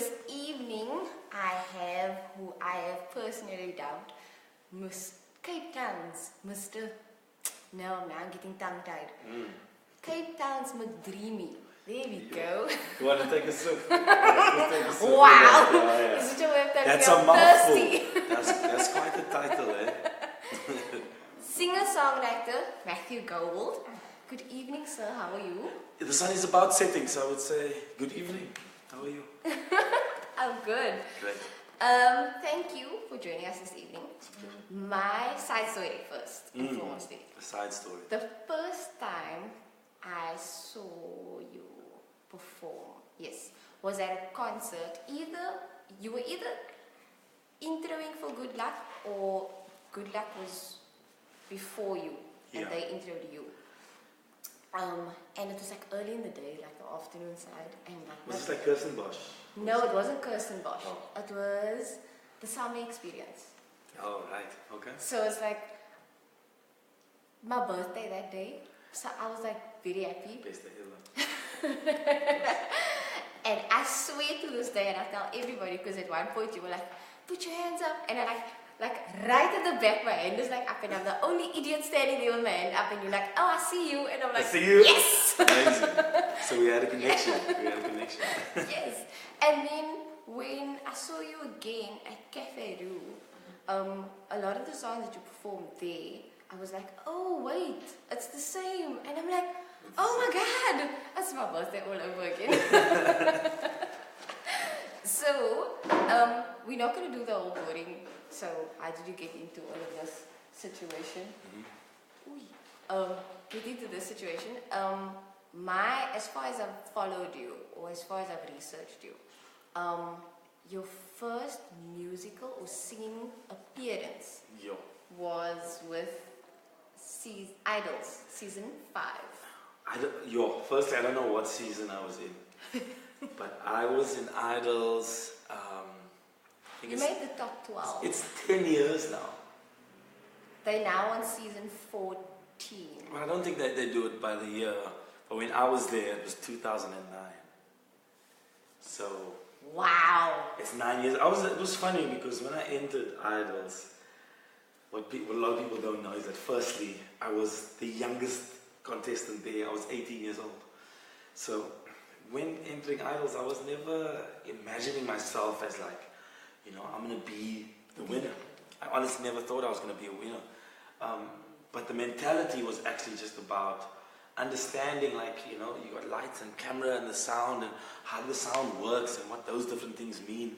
this evening, I have who I have personally dubbed Cape Town's Mr. No, now I'm getting tongue-tied. Cape Town's McDreamy. There we go. You want to take a sip? Wow! Yeah. Is it your way of telling That's me a I'm mouthful. thirsty? That's quite the title, eh? Singer-songwriter Mathew Gold. Good evening, sir. How are you? The sun is about setting, so I would say good evening. How are you? I'm good. Great. Thank you for joining us this evening. My side story first and foremost. A side story. The first time I saw you perform, yes, was at a concert. You were either introing for Good Luck or Good Luck was before you and they introed you. And it was like early in the day, like the afternoon side. And like Was this like Kirsten Bosch? No, it wasn't Kirsten Bosch. Oh. It was the Summer Experience. Oh, right. Okay. So it's like my birthday that day. So I was like very happy. Best day ever. And I swear to this day, and I tell everybody, because at one point you were like, put your hands up. And I like right at the back, my hand is like up, and I'm the only idiot standing there with my hand up, and you're like, oh, I see you. And I'm like, I see you. Yes! Amazing. So we had a connection. Yes. And then when I saw you again at Cafe Roo, a lot of the songs that you performed there, I was like, oh wait, it's the same. And I'm like, oh my God, that's my birthday all over again. So, we're not going to do the whole boring. So, how did you get into all of this situation? Get into this situation. As far as I've followed you, or as far as I've researched you, your first musical or singing appearance was with Idols, season 5. Firstly, I don't know what season I was in, but I was in Idols. You made the top 12. It's 10 years now. They're now on season 14. Well, I don't think that they do it by the year, but when I was there, it was 2009. So. Wow. It's 9 years. It was funny because when I entered Idols, a lot of people don't know is that firstly, I was the youngest contestant there. I was 18 years old. So when entering Idols, I was never imagining myself as like, I'm going to be the winner. I honestly never thought I was going to be a winner. But the mentality was actually just about understanding, you got lights and camera and the sound and how the sound works and what those different things mean,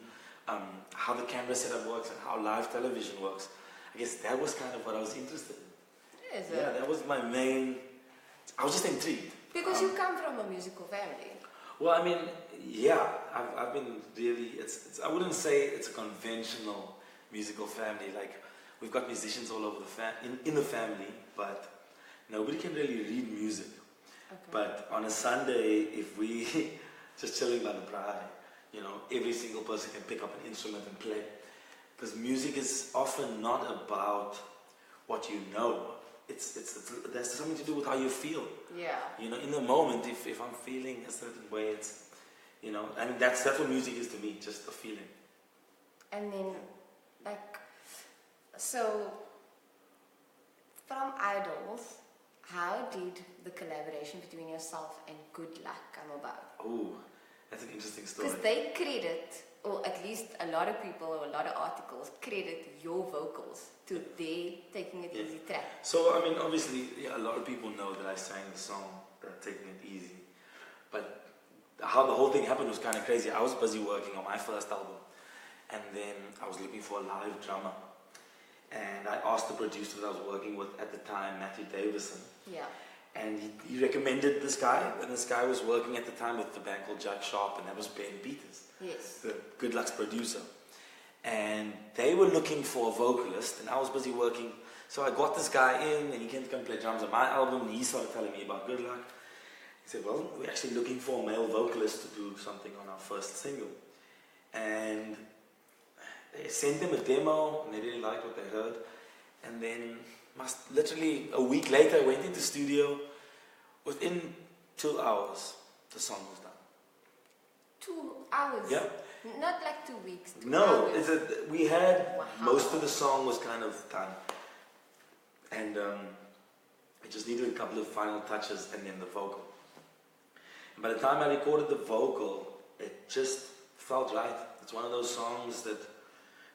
how the camera setup works and how live television works. I guess that was kind of what I was interested in. Yeah, that was my main. I was just intrigued. Because you come from a musical family. Well, I mean, yeah, I've been really. I wouldn't say it's a conventional musical family. Like we've got musicians all over in the family, but nobody can really read music. Okay. But on a Sunday, if we just chilling by the braai, every single person can pick up an instrument and play. Because music is often not about what you know. There's something to do with how you feel. Yeah. In the moment, if I'm feeling a certain way, it's, that's what music is to me, just a feeling. And then, so, from Idols, how did the collaboration between yourself and Good Luck come about? Oh, that's an interesting story. Because they credit, or at least a lot of people or a lot of articles credit your vocals to their Taking It Easy track. So, I mean, obviously, a lot of people know that I sang the song Taking It Easy. But how the whole thing happened was kind of crazy. I was busy working on my first album. And then I was looking for a live drummer. And I asked the producer that I was working with at the time, Mathew Davison. Yeah. And he recommended this guy. And this guy was working at the time with the band called Jack Sharp. And that was Ben Peters. Yes. The Good Luck's producer. And they were looking for a vocalist, and I was busy working. So I got this guy in, and he came to come play drums on my album, and he started telling me about Good Luck. He said, well, we're actually looking for a male vocalist to do something on our first single. And they sent them a demo, and they really liked what they heard. And then, literally a week later, I went into the studio. Within 2 hours, the song was done. 2 hours? Yeah. Not like 2 weeks. 2 No, hours. we had, Wow. most of the song was kind of done. And I just needed a couple of final touches and then the vocal. And by the time I recorded the vocal, it just felt right. It's one of those songs that,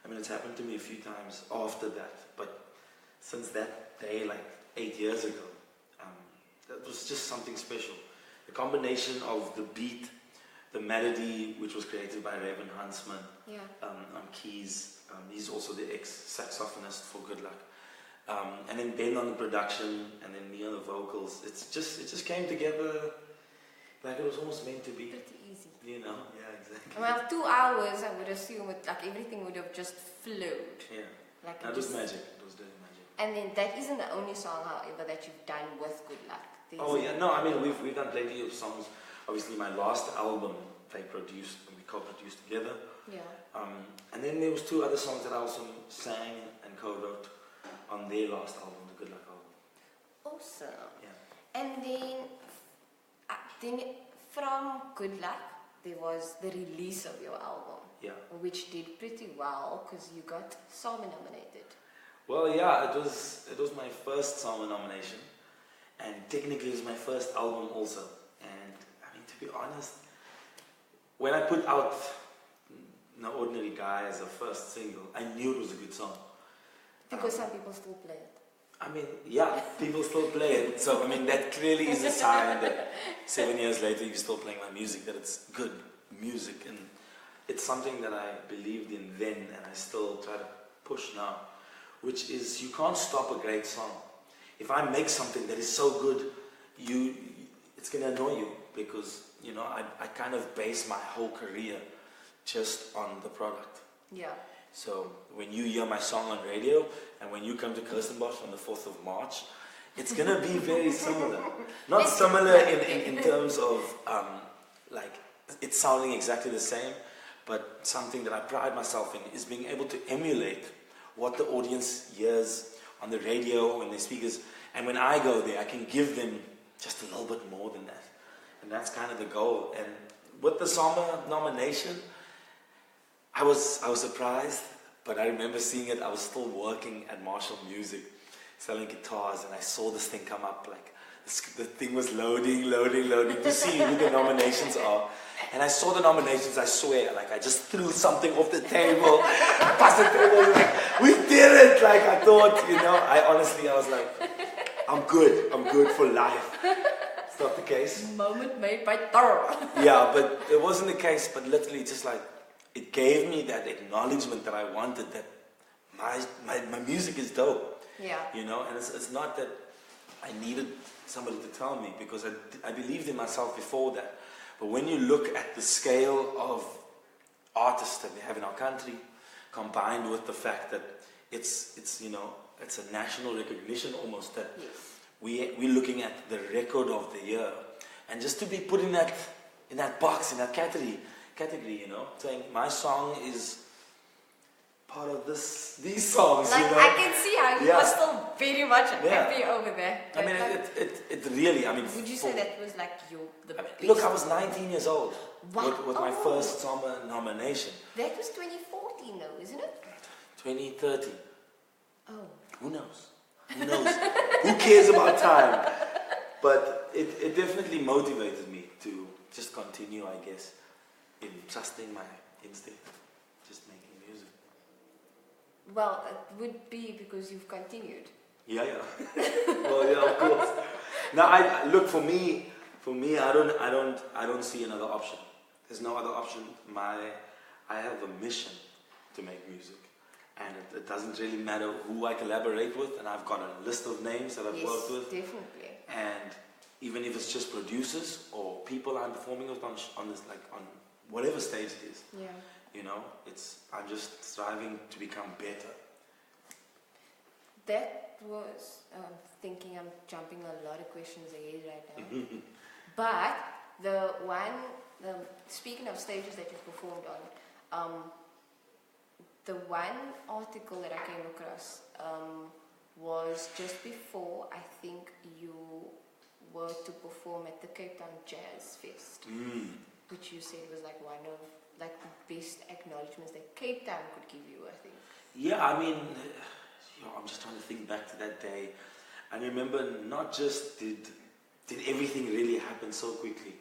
I mean, it's happened to me a few times after that. But since that day, like 8 years ago, that was just something special. The combination of the beat, the melody, which was created by Raven Huntsman, on keys. He's also the ex-saxophonist for Good Luck. And then Ben on the production, and then me on the vocals. It just came together like it was almost meant to be. Pretty easy. You know? Yeah, exactly. Well, 2 hours, I would assume, like everything would have just flowed. Yeah. Like That was magic. It was really magic. And then that isn't the only song, however, that you've done with Good Luck. Oh yeah, no, I mean we've done plenty of songs. Obviously, my last album they produced and we co-produced together. Yeah. And then there was 2 other songs that I also sang and co-wrote on their last album, the Good Luck album. Awesome. Yeah. And then from Good Luck, there was the release of your album. Yeah. Which did pretty well because you got SAMA nominated. Well, yeah, it was my first SAMA nomination, and technically it was my first album also. And I mean, to be honest, when I put out No Ordinary Guy as a first single, I knew it was a good song. Because some people still play it. I mean, yeah, people still play it. So, I mean, that clearly is a sign that 7 years later you're still playing my music, that it's good music. And it's something that I believed in then and I still try to push now, which is you can't stop a great song. If I make something that is so good, it's going to annoy you because, you know, I kind of base my whole career just on the product. Yeah. So when you hear my song on radio and when you come to Kirstenbosch on the 4th of March, it's going to be very similar. Not similar in terms of like it's sounding exactly the same, but something that I pride myself in is being able to emulate what the audience hears on the radio and their speakers. And when I go there, I can give them just a little bit more than that. And that's kind of the goal. And with the SAMA nomination, I was surprised, but I remember seeing it. I was still working at Marshall Music, selling guitars, and I saw this thing come up. Like the thing was loading to see who the nominations are. And I saw the nominations. I swear, like I just threw something off the table, past the table. Like we did it. Like I thought, you know. I was like, I'm good for life. It's not the case. Moment made by Thor. Yeah, but it wasn't the case. But literally, just like. It gave me that acknowledgement that I wanted, that my music is dope. Yeah. You know, and it's not that I needed somebody to tell me because I believed in myself before that. But when you look at the scale of artists that we have in our country, combined with the fact that it's you know, it's a national recognition almost that we're looking at the record of the year. And just to be put in that box, in that category, you know, saying my song is part of these songs. Like you know? I can see how you are still very much happy over there. I mean, it really. I mean, would you say that was like the best? Look, I was 19 years old Wow. with my first SAMA nomination. That was 2014, though, isn't it? 2030. Oh. Who knows? Who cares about time? But it definitely motivated me to just continue, I guess, in trusting my instinct, just making music. Well, it would be because you've continued. Yeah. Well, yeah, of course. Now, look, for me, I don't see another option. There's no other option. I have a mission to make music, and it doesn't really matter who I collaborate with. And I've got a list of names that I've worked with. Definitely. And even if it's just producers or people I'm performing with on whatever stage it is, you know, I'm just striving to become better. That was thinking I'm jumping a lot of questions ahead right now. But speaking of stages that you've performed on, the one article that I came across was just before I think you were to perform at the Cape Town Jazz Fest. Which you said was like one of like the best acknowledgements that Cape Town could give you, I think. Yeah, I mean, I'm just trying to think back to that day. I remember not just did everything really happen so quickly,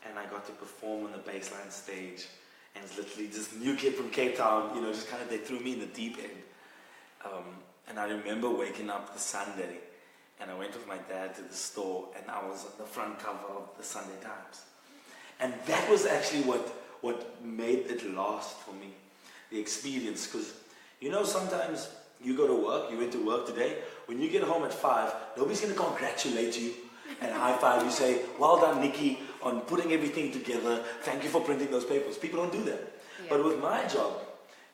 and I got to perform on the baseline stage, and it's literally this new kid from Cape Town, just kind of, they threw me in the deep end. And I remember waking up the Sunday, and I went with my dad to the store, and I was on the front cover of the Sunday Times. And that was actually what made it last for me, the experience. Because, sometimes you go to work, you went to work today, when you get home at 5, nobody's going to congratulate you and high five you, say, well done, Nikki, on putting everything together, thank you for printing those papers. People don't do that. Yeah. But with my job,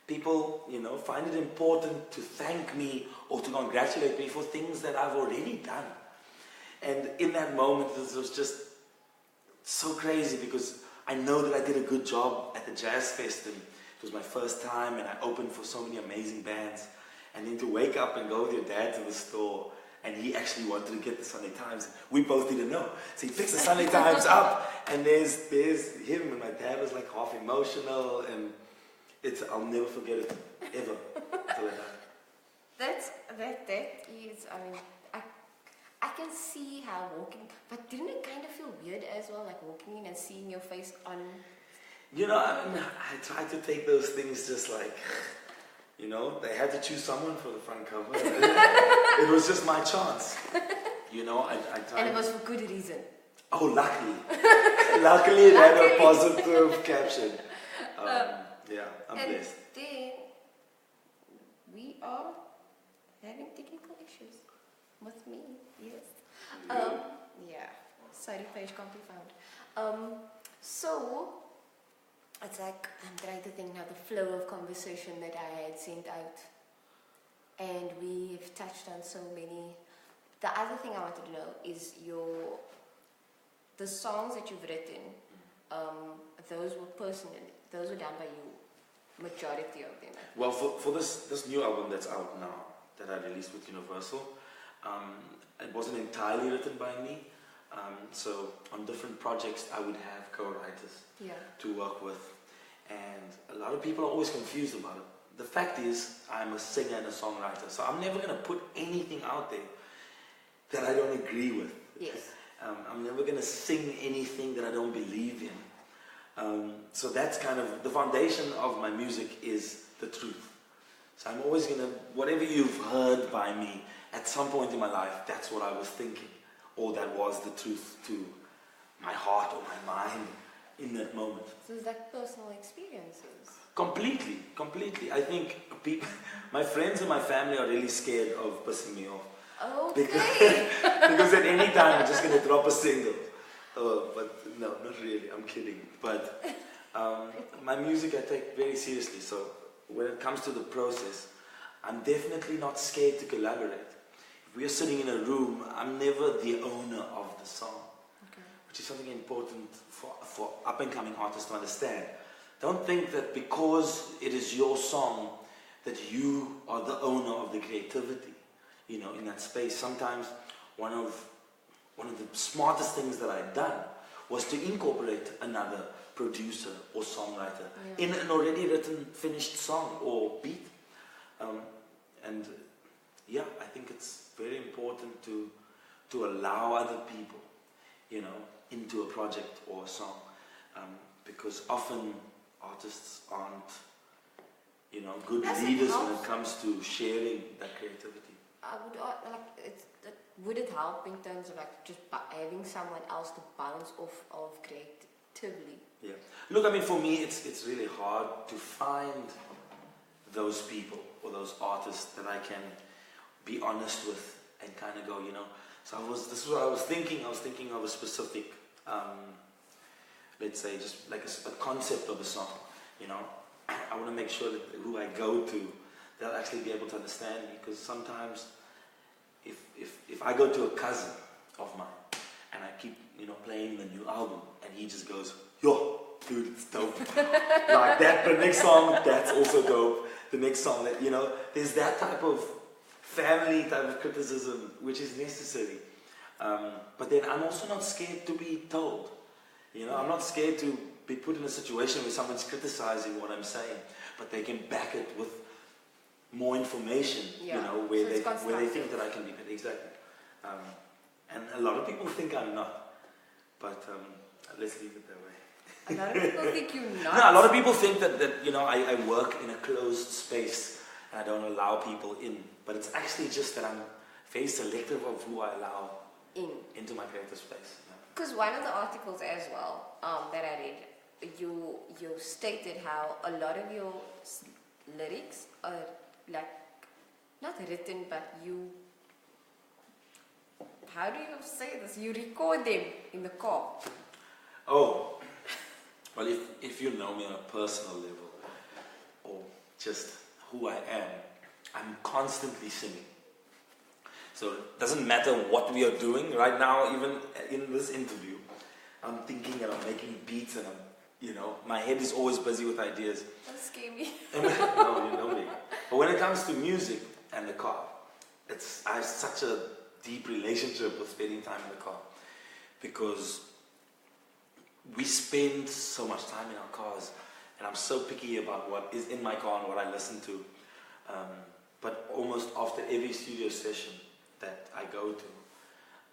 people, find it important to thank me or to congratulate me for things that I've already done. And in that moment, it was just so crazy, because I know that I did a good job at the Jazz Fest, and it was my first time, and I opened for so many amazing bands. And then to wake up and go with your dad to the store, and he actually wanted to get the Sunday Times. We both didn't know. So he picks the Sunday Times up, and there's him, and my dad was like half emotional, and I'll never forget it, ever. That is, I can see how walking, but didn't it kind of feel weird as well, like walking in and seeing your face on? I tried to take those things just like, they had to choose someone for the front cover. It was just my chance. I tried. And it was for good reason. Oh, luckily. Luckily it had a positive caption. Yeah, I'm blessed. Then we are having technical issues with me, yes. Yeah, sorry, page can't be found. So, it's like, I'm trying to think now the flow of conversation that I had sent out. And we've touched on so many. The other thing I wanted to know is the songs that you've written, those were done by you. Majority of them. Well, for this new album that's out now, that I released with Universal, it wasn't entirely written by me. So on different projects, I would have co-writers to work with. And a lot of people are always confused about it. The fact is, I'm a singer and a songwriter, so I'm never going to put anything out there that I don't agree with. Yes. I'm never going to sing anything that I don't believe in. So that's kind of the foundation of my music, is the truth. So I'm always going to, whatever you've heard by me at some point in my life, that's what I was thinking, or that was the truth to my heart or my mind in that moment. So is that personal experiences? Completely. I think my friends and my family are really scared of pissing me off. Okay. Because at any time I'm just going to drop a single. But no, not really. I'm kidding. But my music I take very seriously. So when it comes to the process, I'm definitely not scared to collaborate. If we are sitting in a room, I'm never the owner of the song. Okay. Which is something important for up-and-coming artists to understand. Don't think that because it is your song that you are the owner of the creativity, in that space. Sometimes one of the smartest things that I'd done was to incorporate another producer or songwriter in an already written, finished song or beat. I think it's very important to allow other people, into a project or a song, because often artists aren't, good leaders when it comes to sharing that creativity. Would it help in terms of just having someone else to bounce off of creatively? Yeah. Look, for me, it's really hard to find those people or those artists that I can be honest with and kind of go, So this is what I was thinking. I was thinking of a specific, let's say, just like a concept of a song. I want to make sure that who I go to, they'll actually be able to understand me, because sometimes if I go to a cousin of mine and I keep playing the new album and he just goes, yo, dude, it's dope. Like that, the next song, that's also dope. The next song, there's that type of family type of criticism which is necessary. But then I'm also not scared to be told. I'm not scared to be put in a situation where someone's criticizing what I'm saying, but they can back it with more information, Yeah. you know, where So they think that I can be better. Exactly. And a lot of people think I'm not, but let's leave it that way. A lot of people think you're not. No, a lot of people think that you know, I work in a closed space and I don't allow people in, but it's actually just that I'm very selective of who I allow into my creative space. Because one of the articles as well that I read, you stated how a lot of your lyrics are like not written, but how do you say this? You record them in the car. Oh, well, if you know me on a personal level, or just who I am, I'm constantly singing. So it doesn't matter what we are doing right now, even in this interview, I'm thinking and I'm making beats and my head is always busy with ideas. Don't scare me. No, you know me. But when it comes to music and the car, I have such a deep relationship with spending time in the car, because we spend so much time in our cars, and I'm so picky about what is in my car and what I listen to. But almost after every studio session that I go to,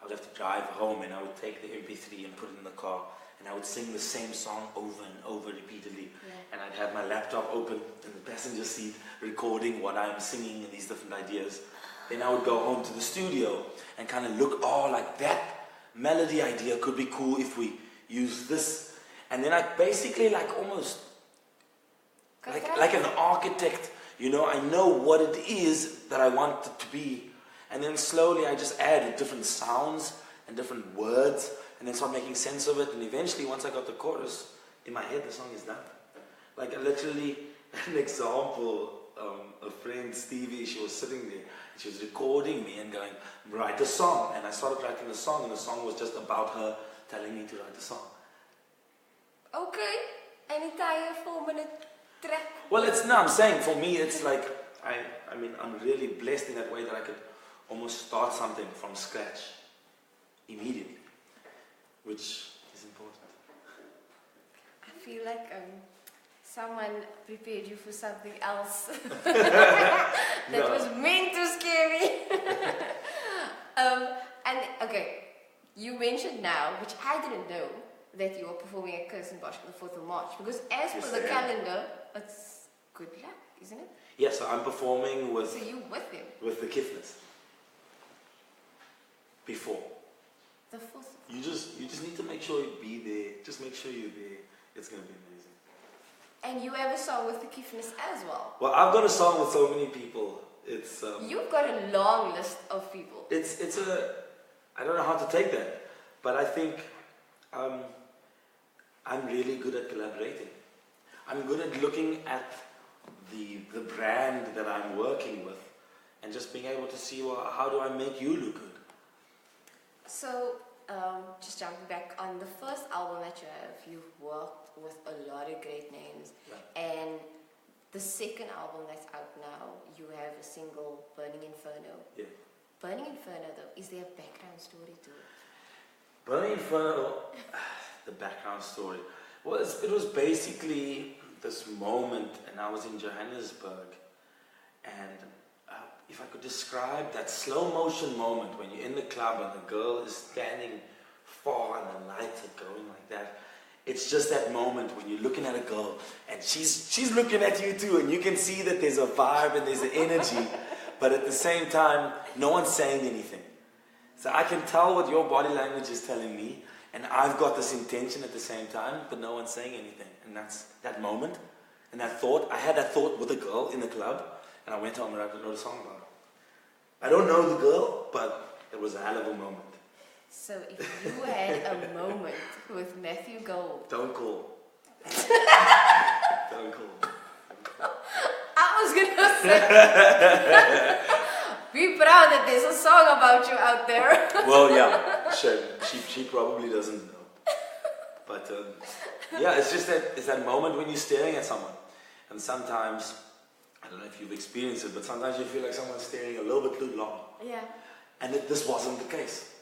I would have to drive home and I would take the MP3 and put it in the car, and I would sing the same song over and over repeatedly. Yeah. And I'd have my laptop open in the passenger seat recording what I'm singing and these different ideas. Then I would go home to the studio and kind of look, like that melody idea could be cool if we use this. And then I basically almost like an architect, I know what it is that I want it to be. And then slowly I just add different sounds and different words and then start making sense of it. And eventually, once I got the chorus in my head, the song is done. Like literally, an example, a friend, Stevie, she was sitting there, and she was recording me and going, write a song. And I started writing the song, and the song was just about her telling me to write the song. Okay, an entire 4-minute track. Well, I'm saying for me, it's like, I'm really blessed in that way that I could almost start something from scratch immediately, which is important. I feel like someone prepared you for something else that was meant to scare me. And okay, you mentioned now, which I didn't know, that you are performing at Kirstenbosch on the 4th of March, because as per the calendar, it's good luck, isn't it? Yeah, so I'm performing with... So you with them? With the Kifness. Before. The 4th. You just need to make sure you be there. Just make sure you're there. It's going to be amazing. And you have a song with the Kifness as well? Well, I've got a song with so many people. It's... You've got a long list of people. It's a... I don't know how to take that. But I think... I'm really good at collaborating. I'm good at looking at the brand that I'm working with and just being able to see, well, how do I make you look good? So, just jumping back on the first album that you have, you've worked with a lot of great names. Yeah. And the second album that's out now, you have a single, Burning Inferno. Yeah. Burning Inferno, though, is there a background story to it? Burning Inferno, the background story. Well, it was basically this moment, and I was in Johannesburg, and if I could describe that slow motion moment when you're in the club and the girl is standing far and the lights are going like that, it's just that moment when you're looking at a girl and she's looking at you too, and you can see that there's a vibe and there's an energy, but at the same time, no one's saying anything. So I can tell what your body language is telling me, and I've got this intention at the same time, but no one's saying anything. And that's that moment and that thought. I had that thought with a girl in the club, and I went home and I wrote a song about it. I don't know the girl, but it was a hell of a moment. So if you had a moment with Mathew Gold... Don't call. Don't call. I was going to say... Be proud that there's a song about you out there. Well, yeah, sure. She probably doesn't know. But yeah, it's just that moment when you're staring at someone. And sometimes, I don't know if you've experienced it, but sometimes you feel like someone's staring a little bit too long. Yeah. And this wasn't the case.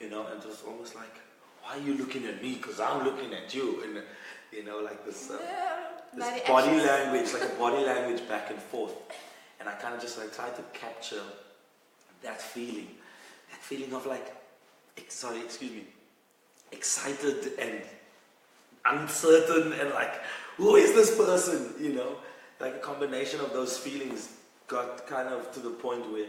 And it was almost like, why are you looking at me? Because I'm looking at you. And, you know, like this Bloody body ashes. language, like a body language back and forth. And I kind of just like tried to capture that feeling of like, excited and uncertain and like, who is this person, you know? Like a combination of those feelings got kind of to the point where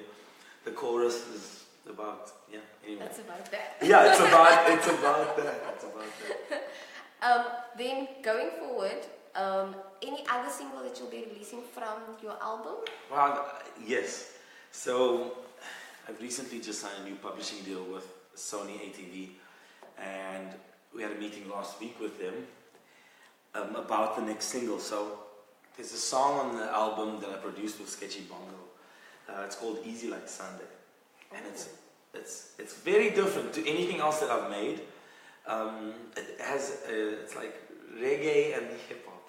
the chorus is about, yeah, anyway. That's about that. Yeah, it's about that. Then going forward, any other single that you'll be releasing from your album? Well, yes. So I've recently just signed a new publishing deal with Sony ATV, and we had a meeting last week with them about the next single. So there's a song on the album that I produced with Sketchy Bongo. It's called Easy Like Sunday, and it's very different to anything else that I've made. It has it's like reggae and hip hop,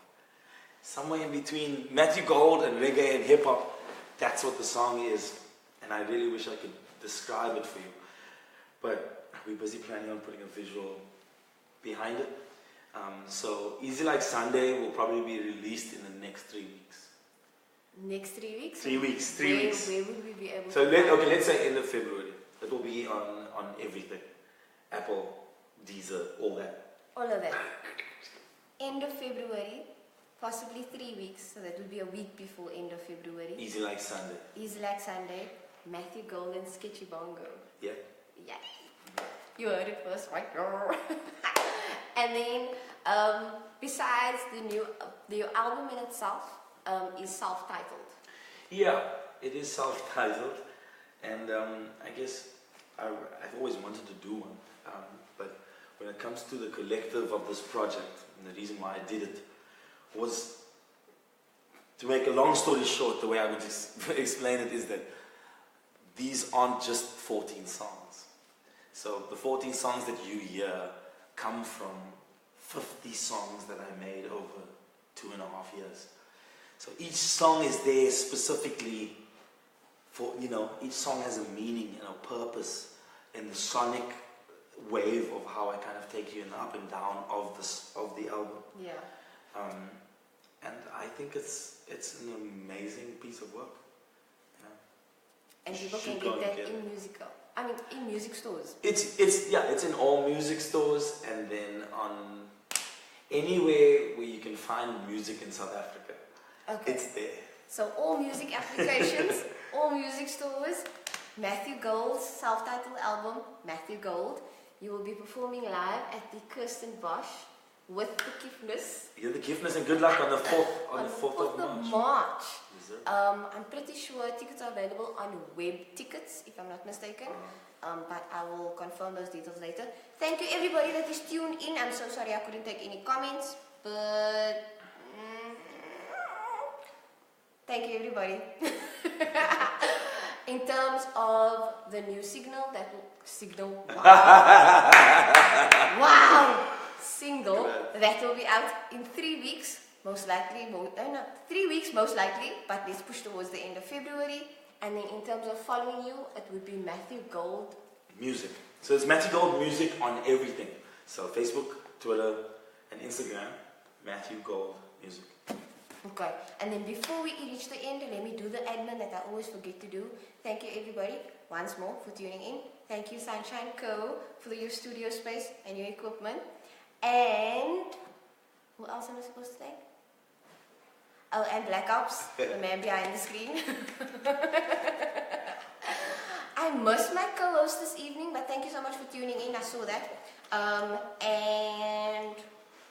somewhere in between Mathew Gold and reggae and hip hop. That's what the song is, and I really wish I could describe it for you, but we're busy planning on putting a visual behind it. So Easy Like Sunday will probably be released in the next 3 weeks. Next 3 weeks? 3 weeks, 3 weeks. Where would we be able So to let's say end of February. It will be on everything. Apple, Deezer, all that. all of that? End of February, possibly 3 weeks, so that would be a week before end of February. Easy Like Sunday. Easy Like Sunday, Mathew Gold and Sketchy Bongo. Yeah. Yeah. You heard it first, right? And then, besides the album in itself is self-titled. Yeah, it is self-titled, and I guess I've always wanted to do one, but when it comes to the collective of this project, and the reason why I did it was, to make a long story short, the way I would explain it is that these aren't just 14 songs. So the 14 songs that you hear come from 50 songs that I made over 2.5 years. So each song is there specifically for, you know, each song has a meaning and a purpose in the sonic wave of how I kind of take you in the up and down of the album. Yeah. And I think it's an amazing piece of work. Yeah. And people can Should get that get in in music stores. It's in all music stores, and then on anywhere where you can find music in South Africa. Okay. It's there. So all music applications, all music stores, Mathew Gold's self-titled album, Mathew Gold. You will be performing live at the Kirsten Bosch with the Kiffness. Yeah, the giftness, and good luck on the 4th on the 4th of March. March. Is it? I'm pretty sure tickets are available on web tickets, if I'm not mistaken. But I will confirm those details later. Thank you everybody that is tuned in. I'm so sorry I couldn't take any comments, but thank you everybody. In terms of the new single, single that will be out in 3 weeks, most likely. 3 weeks most likely, but let's push towards the end of February. And then in terms of following you, it would be Mathew Gold Music. So it's Mathew Gold Music on everything. So Facebook, Twitter, and Instagram, Mathew Gold Music. Okay, and then before we reach the end, let me do the admin that I always forget to do. Thank you everybody once more for tuning in. Thank you Sunshine Co. for your studio space and your equipment. And who else am I supposed to thank? Oh, and Black Ops, the man behind the screen. I missed my co-host this evening, but thank you so much for tuning in. I saw that. And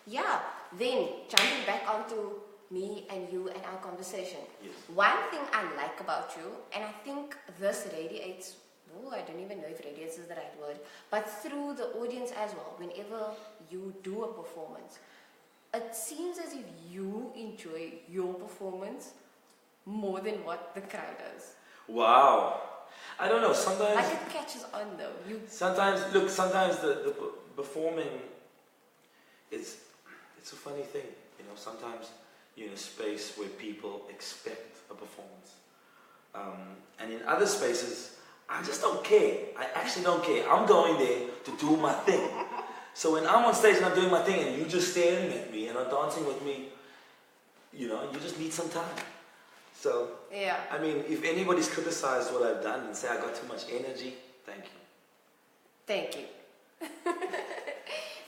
yeah, then jumping back onto me and you and our conversation. Yes. One thing I like about you, and I think this radiates, I don't even know if radiates is the right word, but through the audience as well, whenever you do a performance, it seems as if you enjoy your performance more than what the crowd does. Wow. I don't know, sometimes... Like it catches on though. Sometimes the performing, it's a funny thing. You know, sometimes you're in a space where people expect a performance. And in other spaces, I just don't care. I actually don't care. I'm going there to do my thing. So when I'm on stage and I'm doing my thing and you just staring at me and are dancing with me, you just need some time. So, Yeah. I mean, if anybody's criticized what I've done and say I got too much energy, thank you. Thank you.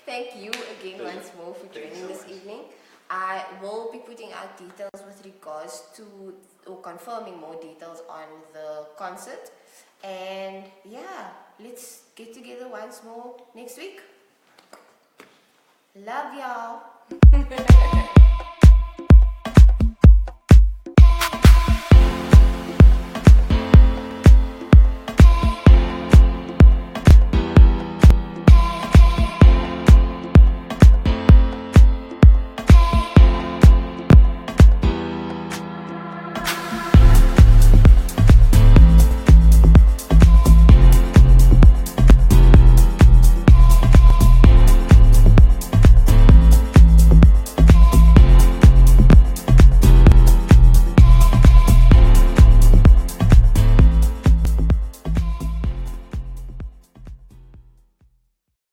Thank you again Pleasure. once more for Thank you joining so this much. evening. I will be putting out details with regards to, or confirming more details on the concert. And yeah, let's get together once more next week. Love y'all.